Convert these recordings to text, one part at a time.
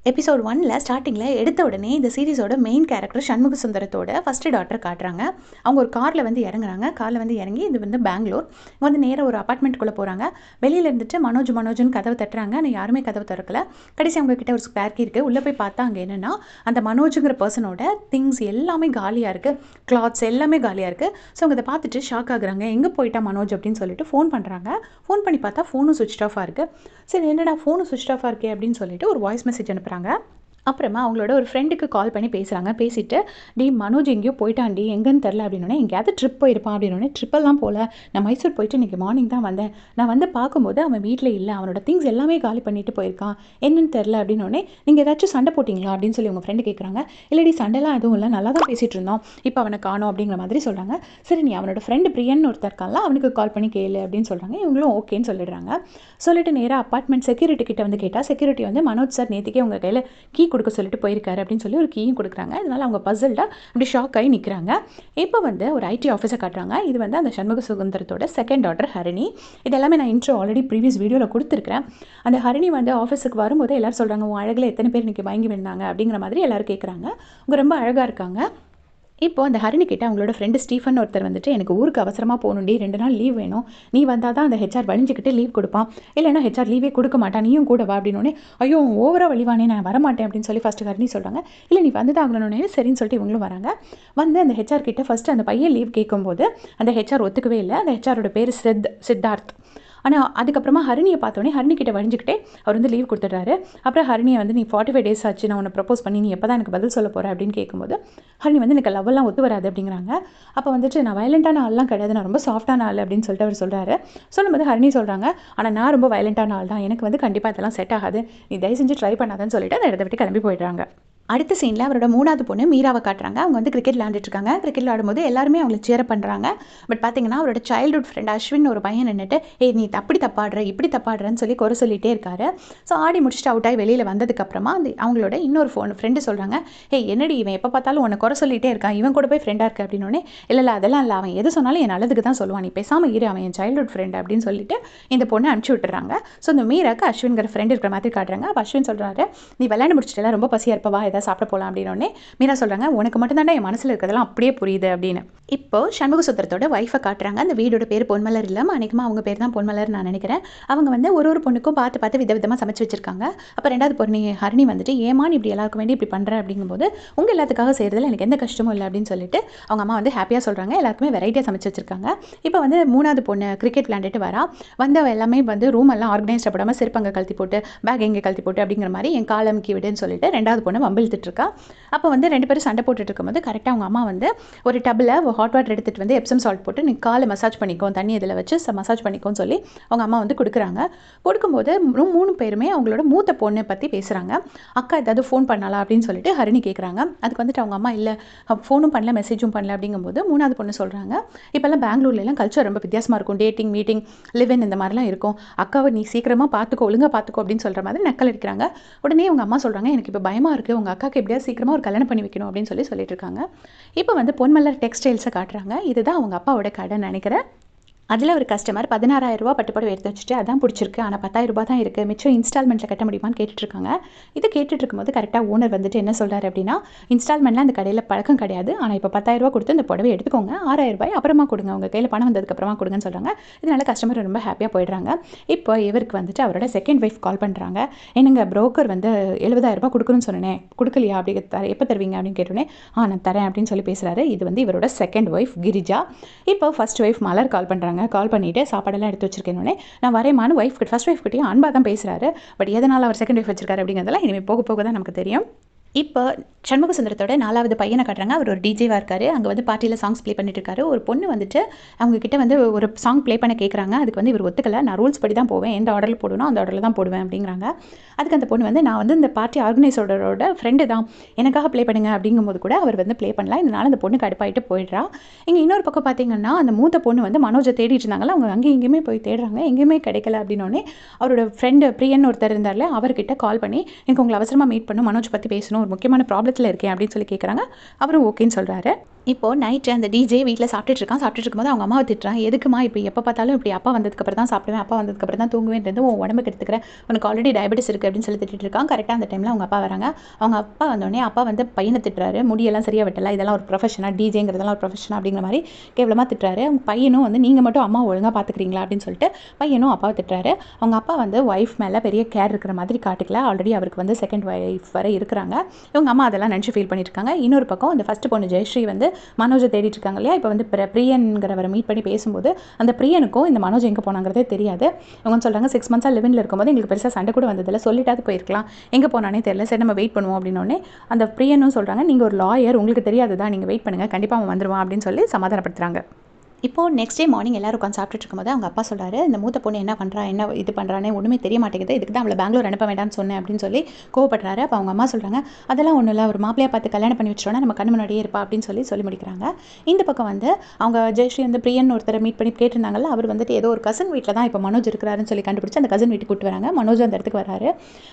Episode 1ல் ஸ்டார்டிங்கில் எடுத்த உடனே இந்த சீரிஸோட மெயின் கேரக்டர் சண்முக சுந்தரத்தோட ஃபஸ்ட்டு டாட்டர் காட்டுறாங்க. அவங்க ஒரு காரில் வந்து இறங்குறாங்க. காரில் வந்து இறங்கி இது வந்து பெங்களூர் வந்து நேராக ஒரு அப்பார்ட்மெண்ட்டுக்குள்ளே போகிறாங்க. வெளியில் இருந்துட்டு மனோஜ்னு கதவு தட்டுறாங்க. ஆனால் யாருமே கதவு திறக்கல. கடைசி அவங்கக்கிட்ட ஒரு ஸ்பேர் கீ இருக்குது. உள்ளே போய் பார்த்தா அங்கே என்னென்னா அந்த மனோஜுங்கிற பர்சனோட திங்ஸ் எல்லாமே காலியாக இருக்குது. கிளாத்ஸ் எல்லாமே காலியாக இருக்குது. ஸோ அவங்க அதை பார்த்துட்டு ஷாக் ஆகுறாங்க. எங்கே போயிட்டா மனோஜ் அப்படின்னு சொல்லிட்டு ஃபோன் பண்ணுறாங்க. ஃபோன் பண்ணி பார்த்தா ஃபோனும் சுவிட்ச் ஆஃபாக இருக்குது. சரி என்னடா ஃபோனும் சுவிட்ச் ஆஃபாக இருக்கே அப்படின்னு சொல்லிட்டு ஒரு வாய்ஸ் மெசேஜ் அனுப்புகிறாங்க. அப்புறமா அவங்களோட ஒரு ஃப்ரெண்டுக்கு கால் பண்ணி பேசுகிறாங்க. பேசிட்டு டி மனோஜ் எங்கேயோ போயிட்டான்டி, எங்கேன்னு தெரில அப்படின்னோடனே எங்கேயாவது ட்ரிப் போயிருப்பான் அப்படின்னோடனே ட்ரிப்பெல்லாம் போகல, நான் மைசூர் போயிட்டு இன்றைக்கி மார்னிங் தான் வந்தேன். நான் வந்து பார்க்கும்போது அவன் வீட்டில் இல்லை, அவனோட திங்ஸ் எல்லாமே காலி பண்ணிட்டு போயிருக்கான், என்னன்னு தெரில அப்படின்னோடனே நீங்கள் ஏதாச்சும் சண்டை போட்டிங்களா அப்படின்னு சொல்லி உங்கள் ஃப்ரெண்டு கேட்குறாங்க. இல்லடி சண்டைலாம் எதுவும் இல்லை, நல்லா தான் பேசிகிட்டு இருந்தோம், இப்போ அவனை காணோம் அப்படிங்கிற மாதிரி சொல்கிறாங்க. சரி நீ அவனோட ஃப்ரெண்டு பிரியன் ஒருத்தர் இருக்கான்ல, அவனுக்கு கால் பண்ணி கேளு அப்படின்னு சொல்கிறாங்க. இவங்களும் ஓகேன்னு சொல்லிடுறாங்க. சொல்லிட்டு நேராக அப்பார்ட்மெண்ட் செக்யூரிட்டி கிட்ட வந்து கேட்டால் செக்யூரிட்டி வந்து மனோஜ் சார் நேற்றுக்கே உங்கள் கையில் கீ கொடுக்க சொல்லிட்டு போயிருக்காரு அப்படின்னு சொல்லி ஒரு கீயும் கொடுக்குறாங்க. இதனால் அவங்க பசில்டாக அப்படி ஷாக் ஆகி நிற்கிறாங்க. இப்போ வந்து ஒரு ஐடி ஆஃபீஸை காட்டுறாங்க. இது வந்து அந்த சண்முக சுந்தரத்தோட செகண்ட் டாட்டர் ஹரிணி. இது எல்லாமே நான் இன்ட்ரோ ஆல்ரெடி ப்ரீவியஸ் வீடியோவில் கொடுத்துருக்கிறேன். அந்த ஹரிணி வந்து ஆஃபீஸுக்கு வரும்போது எல்லாரும் சொல்கிறாங்க உன் அழகில் எத்தனை பேர் இன்றைக்கி வாங்கி வந்தாங்க அப்படிங்கிற மாதிரி எல்லாரும் கேட்குறாங்க. அவங்க ரொம்ப அழகாக இருக்காங்க. இப்போ அந்த ஹரிணி கிட்ட அவங்களோட ஃப்ரெண்டு ஸ்டீஃபன் ஒருத்தர் வந்துட்டு எனக்கு ஊருக்கு அவசரமாக போகணுண்டி, 2 நாள் லீவ் வேணும், நீ வந்தால் தான் அந்த ஹெச்ஆர் வழிஞ்சிக்கிட்டு லீவ் கொடுப்பான், இல்லைனா ஹெச்ஆர் லீவே கொடுக்க மாட்டான், நீயும் கூட வா அப்படின்னோடனே ஐயோ ஓவராக வழிவானே நான் வரமாட்டேன் அப்படின்னு சொல்லி ஃபஸ்ட்டு ஹரிணி சொல்கிறாங்க. இல்லை நீ வந்து தான் ஆகணுன்னே சரின்னு சொல்லிட்டு இவங்களும் வராங்க. வந்து அந்த ஹெச்ஆர் கிட்ட ஃபஸ்ட்டு அந்த பையன் லீவ் கேட்கும்போது அந்த ஹெச்ஆர் ஒத்துக்கவே இல்லை. அந்த ஹெச்ஆரோட பேர் சித்தார்த். ஆனால் அதுக்கப்புறமா ஹரிணியை பார்த்தோன்னே ஹரிணி கிட்ட வழிஞ்சிக்கிட்டே அவர் வந்து லீவ் கொடுத்துட்றாரு. அப்புறம் ஹரிணியை வந்து நீ 45 days ஆச்சு நான் உன்னை ப்ரப்போஸ் பண்ணி, நீ எப்போ தான் எனக்கு பதில் சொல்ல போகிற அப்படின்னு கேட்கும்போது ஹரிணி வந்து எனக்கு லவ்வெல்லாம் ஒத்து வராது அப்படிங்கிறாங்க. அப்போ வந்துட்டு நான் வயலண்ட்டான ஆள்லாம் கிடையாது, நான் ரொம்ப சாஃப்டான ஆள் அப்படின்னு சொல்லிட்டு அவர் சொல்கிறாரு. சொல்லும்போது ஹரிணி சொல்கிறாங்க ஆனால் நான் ரொம்ப வயலண்ட்டான ஆள் தான், எனக்கு வந்து கண்டிப்பாக இதெல்லாம் செட் ஆகாது, நீ தயவு செஞ்சு ட்ரை பண்ணாதன்னு சொல்லிட்டு அந்த இடத்த விட்டு கிளம்பி போயிடுறாங்க. அடுத்த சீனில் அவரோட 3வது பொண்ணு மீராவை காட்டுறாங்க. அவங்க வந்து கிரிக்கெட் விளையாண்டுட்டுருக்காங்க. கிரிக்கெட் விளையாடும்போது எல்லாருமே அவங்களை சேர் பண்ணுறாங்க. பட் பார்த்தீங்கன்னா அவரோட சைல்டுஹுட் ஃப்ரெண்ட் அஸ்வின் ஒரு பையன் நின்றுட்டு ஏய் நீ அப்படி தப்பாடுற இப்படி தப்பாடுறன்னு சொல்லி குறை சொல்லிகிட்டே இருக்காரு. ஸோ ஆடி முடிச்சுட்டு அவுட் ஆகி வெளியில் வந்ததுக்கப்புறமா அந்த அவங்களோட இன்னொரு ஃப்ரெண்டு சொல்கிறாங்க, ஏய் என்னடி இவன் எப்போ பார்த்தாலும் உன்னை குறை சொல்லிகிட்டே இருக்கான், இவன் கூட போய் ஃப்ரெண்டாக இருக்கு அப்படின்னோடனே இல்லை அதெல்லாம் இல்லை, அவன் எது சொன்னாலும் என் நல்லதுக்கு தான் சொல்லுவான், நீ பேசாமல் இரு, அவன் என் சைல்டுஹுட் ஃப்ரெண்ட் அப்படின்னு சொல்லிட்டு இந்த பொண்ணை அனுப்பிச்சி விட்டுறாங்க. ஸோ இந்த மீராக்கு அஸ்வின்கிற ஃப்ரெண்ட் இருக்கிற மாதிரி காட்டுறாங்க. அப்போ அஸ்வின் சொல்கிறாரு நீ விளையாண்டு முடிச்சிட்டல, ரொம்ப பசியாக இருப்பவா, ஏதாவது சாப்பிட போகலாம் அப்படின்னோடனே மீரா சொல்கிறாங்க உனக்கு மட்டும்தாண்டா என் மனசில் இருக்கிறதெல்லாம் அப்படியே புரியுது அப்படின்னு. இப்போ சண்முக சுந்தரத்தோட ஒய்ஃபை காட்டுறாங்க. அந்த வீடோட பேர் பொன்மலர் இல்லாமல் அன்றைக்குமா அவங்க பேர் தான் பொன்மலர் நான் நினைக்கிறேன். அவங்க வந்து ஒரு பொண்ணுக்கும் பார்த்து விதவிதமாக சமைச்சு வச்சிருக்காங்க. அப்போ 2வது பொண்ணு ஹரிணி வந்துட்டு ஏமா நீ இப்படி எல்லாருக்கும் வேண்டி இப்படி பண்ணுற அப்படிங்கும்போது உங்கள் எல்லாத்துக்காக செய்கிறதுல எனக்கு எந்த கஷ்டமும் இல்லை அப்படின்னு சொல்லிட்டு அவங்க அம்மா வந்து ஹாப்பியாக சொல்கிறாங்க. எல்லாருக்குமே வெரைட்டியாக சமைச்சு வச்சிருக்காங்க. இப்போ வந்து 3வது பொண்ணு கிரிக்கெட் விளையாண்டுட்டு வரா. வந்து எல்லாமே வந்து ரூம் எல்லாம் ஆர்கனைஸ்டாக போடாமல் செருப்பங்க கழட்டி போட்டு பேக் எங்கே கழட்டி போட்டு அப்படிங்கிற மாதிரி என் காலமுக்கி விடுன்னு சொல்லிட்டு 2வது பொண்ணு வம்பிழுத்துட்டு இருக்கா. அப்போ வந்து 2 பேரும் சண்டை போட்டுட்டு இருக்கும்போது கரெக்டாக அவங்க அம்மா வந்து ஒரு டப்பில் ஹாட் வாட்டர் எடுத்துகிட்டு வந்து எப்சம் சால்ட் போட்டு நீ காலை மசாஜ் பண்ணிக்கோ, தண்ணி இதில் வச்சு மசாஜ் பண்ணிக்கோன்னு சொல்லி அவங்க அம்மா வந்து கொடுக்குறாங்க. கொடுக்கும்போது 3 பேருமே அவங்களோட மூத்த பொண்ணை பற்றி பேசுகிறாங்க. அக்கா ஏதாவது ஃபோன் பண்ணலாம் அப்படின்னு சொல்லிட்டு ஹரிணி கேட்குறாங்க. அதுக்கு வந்துட்டு அவங்க அம்மா இல்லை ஃபோனும் பண்ணல மெசேஜும் பண்ணல அப்படிங்கும்போது 3வது பொண்ணு சொல்கிறாங்க இப்போல்லாம் பெங்களூர்லாம் கல்ச்சர் ரொம்ப வித்தியாசமாக இருக்கும், டேட்டிங் மீட்டிங் லிவ் இன் இந்த மாதிரிலாம் இருக்கும், அக்காவை நீ சீக்கிரமாக பார்த்துக்கோ ஒழுங்காக பார்த்துக்கோ அப்படின்னு சொல்கிற மாதிரி நக்கல் அடிக்கிறாங்க. உடனே அவங்க அம்மா சொல்கிறாங்க எனக்கு இப்போ பயமாக இருக்குது, உங்கள் அக்காவுக்கு எப்படியா சீக்கிரமாக ஒரு கல்யாணம் பண்ணி வைக்கணும் அப்படின்னு சொல்லிட்டு இருக்காங்க. இப்போ வந்து பொன்மலர் டெக்ஸ்டைல்ஸை காட்டுறாங்க. இதுதான் அவங்க அப்பாவோட கடைன்னு நினைக்கிறேன். அதில் ஒரு கஸ்டமர் 16,000 ரூபா பட்டுப்படம் எடுத்து வச்சுட்டு அதான் பிடிச்சிருக்கு, ஆனால் 10,000 ரூபா தான் இருக்குது, மிச்சம் இன்ஸ்டால்மெண்ட்டில் கட்ட முடியுமான்னு கேட்டுட்ருக்காங்க. இது கேட்டுட்டு இருக்கும்போது கரெக்டாக ஓனர் வந்துட்டு என்ன சொல்கிறார் அப்படின்னா இன்ஸ்டால்மெண்ட்லாம் அந்த கடையில் பழக்கம் கிடையாது, ஆனால் இப்போ 10,000 ரூபா கொடுத்து இந்த புடவை எடுத்துக்கோங்க, 6,000 ரூபாய் அப்புறமா கொடுங்க, உங்கள் கையில் பணம் வந்ததுக்கப்புறமா கொடுங்கன்னு சொல்கிறாங்க. இதனால் கஸ்டமர் ரொம்ப ஹாப்பியாக போயிடுறாங்க. இப்போ இவருக்கு வந்துட்டு அவரோட செகண்ட் ஒய்ஃப் கால் பண்ணுறாங்க. என்னங்க புரோக்கர் வந்து 70,000 ரூபா கொடுக்குறேன்னு சொன்னேன், கொடுக்கலையா, அப்படி எப்போ தருவீங்க அப்படின்னு கேட்டோன்னே நான் தரேன் அப்படின்னு சொல்லி பேசுகிறாரு. இது வந்து இவரோட செகண்ட் ஒய்ஃப் கிரிஜா. இப்போ ஃபர்ஸ்ட் ஒய்ஃப் மலர் கால் பண்ணுறாங்க. கால் பண்ணிவிட்டு சாப்பாடெல்லாம் எடுத்து வச்சிருக்கேன்னே நான் வரேமான்னு ஃபர்ஸ்ட் ஒய்ஃப் கிட்டேயும் அன்பாக தான் பேசுகிறாரு. பட் எதனால் அவர் செகண்ட் ஒய்ஃப் வச்சிருக்காரு அப்படிங்கிறதெல்லாம் இனிமேல் போக போக தான் நமக்கு தெரியும். இப்போ சண்முக சுந்தரத்தோட 4வது பையனை காட்டுறாங்க. அவர் ஒரு டிஜேவாக இருக்காரு. அங்கே வந்து பார்ட்டியில் சாங்ஸ் ப்ளே பண்ணிட்டு இருக்காரு. ஒரு பொண்ணு வந்துட்டு அவங்க கிட்ட வந்து ஒரு சாங் ப்ளே பண்ண கேட்குறாங்க. அதுக்கு வந்து இவர் ஒத்துக்கலை. நான் ரூல்ஸ் படி தான் போவேன், எந்த ஆர்டரில் போடணும் அந்த ஆர்டரில் தான் போடுவேன் அப்படிங்கிறாங்க. அதுக்கு அந்த பொண்ணு வந்து நான் வந்து இந்த பார்ட்டி ஆர்கனைசரோட ஃப்ரெண்டு தான், எனக்காக ப்ளே பண்ணுங்க அப்படிங்கும்போது கூட அவர் வந்து ப்ளே பண்ணலாம். இதனால் அந்த பொண்ணு கடுப்பாயிட்டு போயிடுறா. இங்கே இன்னொரு பக்கம் பார்த்தீங்கன்னா அந்த மூத்த பொண்ணு வந்து மனோஜை தேடிட்டு இருந்தாங்களா, அவங்க அங்கேயும் எங்கேயுமே போய் தேடுறாங்க, எங்கேயுமே கிடைக்கல. அப்படின்னோடனே அவரோட ஃப்ரெண்டு பிரியன் ஒருத்தர் இருந்தார்ல, அவர்கிட்ட கால் பண்ணி எனக்கு உங்களை அவசரமாக மீட் பண்ணணும், மனோஜ் பற்றி பேசணும், ஒரு முக்கியமான ப்ராப்ளத்தில் இருக்கேன் அப்படின்னு சொல்லி கேட்குறாங்க. அவரும் ஓகேன்னு சொல்கிறாரு. இப்போது நைட்டு அந்த டிஜே வீட்டில் சாப்பிட்டுட்டு இருக்கான். சாப்பிட்டுட்டு இருக்கும்போது அவங்க அம்மாவை திட்டுறான். எதுக்குமா இப்போ எப்போ பார்த்தாலும் இப்படி அப்பா வந்ததுக்கப்புறம் தான் சாப்பிடுவேன், அப்பா வந்ததுக்கப்புறம் தான் தூங்குவேன்றது உன் உடம்புக்கு எடுத்துக்கிறேன், உனக்கு ஆல்ரெடி டயபெட்டிஸ் இருக்குது அப்படின்னு சொல்லி திட்டிட்டு இருக்கான். கரெக்டாக அந்த டைமில் அவங்க அப்பா வராங்க. அவங்க அப்பா வந்தோடனே அப்பா வந்து பையனை திட்டுறாரு. முடியெல்லாம் சரியாக வெட்டல, இதெல்லாம் ஒரு ப்ரொஃபஷனாக, டிஜேங்கிறதெல்லாம் ஒரு ப்ரொஃபஷனாக அப்படிங்கிற மாதிரி கேவலமாக திட்டுறாரு. அவங்க பையனும் வந்து நீங்கள் மட்டும் அம்மா ஒழுங்காக பார்த்துக்கிறீங்களா அப்படின்னு சொல்லிட்டு பையனும் அப்பாவை திட்டுறாரு. அவங்க அப்பா வந்து ஒய்ஃப் மேலே பெரிய கேர் இருக்கிற மாதிரி காட்டிக்கல. ஆல்ரெடி அவருக்கு வந்து செகண்ட் ஒய்ஃப் வரை இருக்கிறாங்க. இவங்க அம்மா அதெல்லாம் நினச்சி ஃபீல் பண்ணியிருக்காங்க. இன்னொரு பக்கம் அந்த ஃபஸ்ட்டு பொண்ணு ஜெயஸ்ரீ வந்து மனோஜை தேடிட்டு இருக்காங்க இல்லையா. இப்போ வந்து பிரியன்கிறவரை மீட் பண்ணி பேசும்போது அந்த பிரியனுக்கும் இந்த மனோஜ் எங்கே போனாங்கிறதே தெரியாது. அவங்க சொல்கிறாங்க 6 மந்த்ஸாக லிவின்ல இருக்கும்போது எங்களுக்கு பெருசாக சண்டை கூட வந்ததில்லை, சொல்லிட்டாது போயிருக்கலாம், எங்கே போனானே தெரியல, சரி நம்ம வெயிட் பண்ணுவோம் அப்படின்னோடனே அந்த பிரியனும் சொல்கிறாங்க நீங்கள் ஒரு லாயர், உங்களுக்கு தெரியாது தான், நீங்கள் வெயிட் பண்ணுங்கள், கண்டிப்பாக அவன் வந்துடுவான் அப்படின்னு சொல்லி சமாதானப்படுத்துகிறாங்க. இப்போது நெக்ஸ்ட் டே மார்னிங் எல்லாரும் உட்காந்து சாப்பிட்டுட்டு இருக்கும்போது அவங்க அப்பா சொல்கிறாரு, இந்த மூத்த பொண்ணு என்ன பண்ணுறா, என்ன இது பண்ணுறானே ஒன்றுமே தெரிய மாட்டேங்குது, இதுக்கு தான் அவளை பெங்களூர் அனுப்ப வேண்டாம்னு சொன்னேன் அப்படின்னு சொல்லி கோவப்படுறாரு. அப்போ அவங்க அம்மா சொல்கிறாங்க, அதெல்லாம் ஒன்றும் இல்லை, ஒரு மாப்பிளையாக பார்த்து கல்யாணம் பண்ணி வச்சிட்டோன்னா நம்ம கண்ணு முன்னாடியே இருப்பா அப்படின்னு சொல்லி முடிக்கிறாங்க. இந்த பக்கம் வந்து அவங்க ஜெயஸ்ரீ வந்து பிரியன் ஒருத்தரை மீட் பண்ணி கேட்டிருந்தாங்கல்ல, அவர் வந்துட்டு ஏதோ ஒரு கசன் வீட்டில் தான் இப்போ மனோஜ் இருக்கிறாருன்னு சொல்லி கண்டுபிடிச்சி அந்த கசன் வீட்டுக்கு கூட்டு வராங்க. மனோஜ் அந்த இடத்துக்கு வராரு.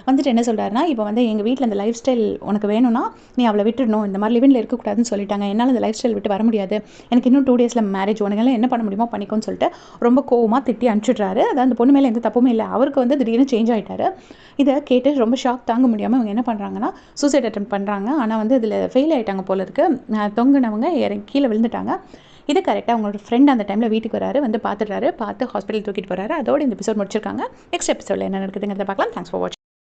வந்துட்டு என்ன சொல்கிறாருன்னா, இப்போ வந்து எங்கள் வீட்டில் இந்த லைஃப் ஸ்டைல் உனக்கு வேணும்னா நீ அவளை விட்டுடணும், இந்த மாதிரி லிவின்ல இருக்கக்கூடாதுன்னு சொல்லிட்டாங்க, என்னால் இந்த லைஃப் ஸ்டைல் விட்டு வர முடியாது, எனக்கு இன்னும் 2 டேஸில் மேரேஜ், உனக்கெல்லாம் என்ன பண்ண முடியுமோ பண்ணிக்கோன்னு சொல்லிட்டு ரொம்ப கோவமாக திட்டி அனுப்பிச்சிடுறாரு. அதாவது அந்த பொண்ணு மேலே எந்த தப்புமே இல்லை, அவருக்கு வந்து திடீர்னு சேஞ்ச் ஆகிட்டாரு. இதை கேட்டு ரொம்ப ஷாக் தாங்க முடியாமல் இவங்க என்ன பண்ணுறாங்கன்னா சூசைட் அட்டெம்ப்ட் பண்ணுறாங்க. ஆனால் வந்து இதில் ஃபெயில் ஆகிட்டாங்க போல இருக்கு. தொங்குனவங்க கீழே விழுந்துட்டாங்க. இது கரெக்டாக அவங்களோட ஃப்ரெண்ட் அந்த டைமில் வீட்டுக்கு வராரு, வந்து பார்த்துட்டு ஹாஸ்பிட்டல் தூக்கிட்டு போகிறாரு. அதோடு இந்த எபிசோட் முடிச்சிருக்காங்க. நெக்ஸ்ட் எபிசோடில் என்ன நடக்குதுங்கிறத பார்க்கலாம். தேங்க்ஸ் ஃபார் வாட்சிங்.